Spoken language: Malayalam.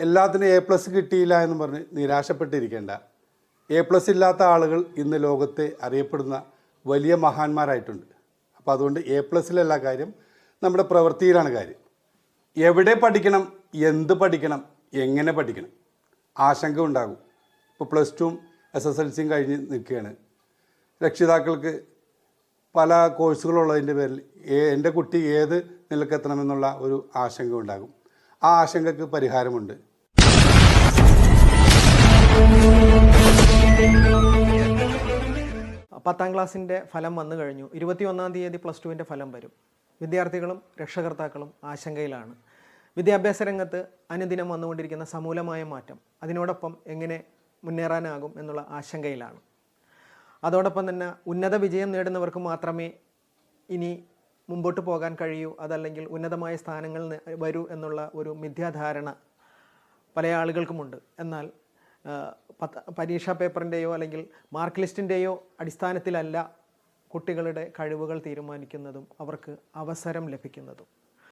എല്ലാത്തിനും A+ കിട്ടിയില്ല എന്ന് പറഞ്ഞ് നിരാശപ്പെട്ടിരിക്കേണ്ട. A+ ഇല്ലാത്ത ആളുകൾ ഇന്ന് ലോകത്തെ അറിയപ്പെടുന്ന വലിയ മഹാന്മാരായിട്ടുണ്ട്. അപ്പോൾ അതുകൊണ്ട് A+ലല്ല കാര്യം, നമ്മുടെ പ്രവൃത്തിയിലാണ് കാര്യം. എവിടെ പഠിക്കണം, എന്ത് പഠിക്കണം, എങ്ങനെ പഠിക്കണം, ആശങ്ക ഉണ്ടാകും. ഇപ്പോൾ +2 SSLCയും കഴിഞ്ഞ് നിൽക്കുകയാണ്. രക്ഷിതാക്കൾക്ക് പല കോഴ്സുകളുള്ളതിൻ്റെ പേരിൽ എൻ്റെ കുട്ടി ഏത് നിലക്കെത്തണമെന്നുള്ള ഒരു ആശങ്ക ഉണ്ടാകും. ആ ആശങ്കയ്ക്ക് പരിഹാരമുണ്ട്. പത്താം ക്ലാസ്സിൻ്റെ ഫലം വന്നു കഴിഞ്ഞു. 21-ാം തീയതി +2വിൻ്റെ ഫലം വരും. വിദ്യാർത്ഥികളും രക്ഷകർത്താക്കളും ആശങ്കയിലാണ്. വിദ്യാഭ്യാസ രംഗത്ത് അനുദിനം വന്നുകൊണ്ടിരിക്കുന്ന സമൂലമായ മാറ്റം, അതിനോടൊപ്പം എങ്ങനെ മുന്നേറാനാകും എന്നുള്ള ആശങ്കയിലാണ്. അതോടൊപ്പം തന്നെ ഉന്നത വിജയം നേടുന്നവർക്ക് മാത്രമേ ഇനി മുമ്പോട്ട് പോകാൻ കഴിയൂ, അതല്ലെങ്കിൽ ഉന്നതമായ സ്ഥാനങ്ങൾ വരൂ എന്നുള്ള ഒരു മിഥ്യാധാരണ പല ആളുകൾക്കുമുണ്ട്. എന്നാൽ പരീക്ഷാ പേപ്പറിൻ്റെയോ അല്ലെങ്കിൽ മാർക്ക് ലിസ്റ്റിൻ്റെയോ അടിസ്ഥാനത്തിലല്ല കുട്ടികളുടെ കഴിവുകൾ തീരുമാനിക്കുന്നതും അവർക്ക് അവസരം ലഭിക്കുന്നതും.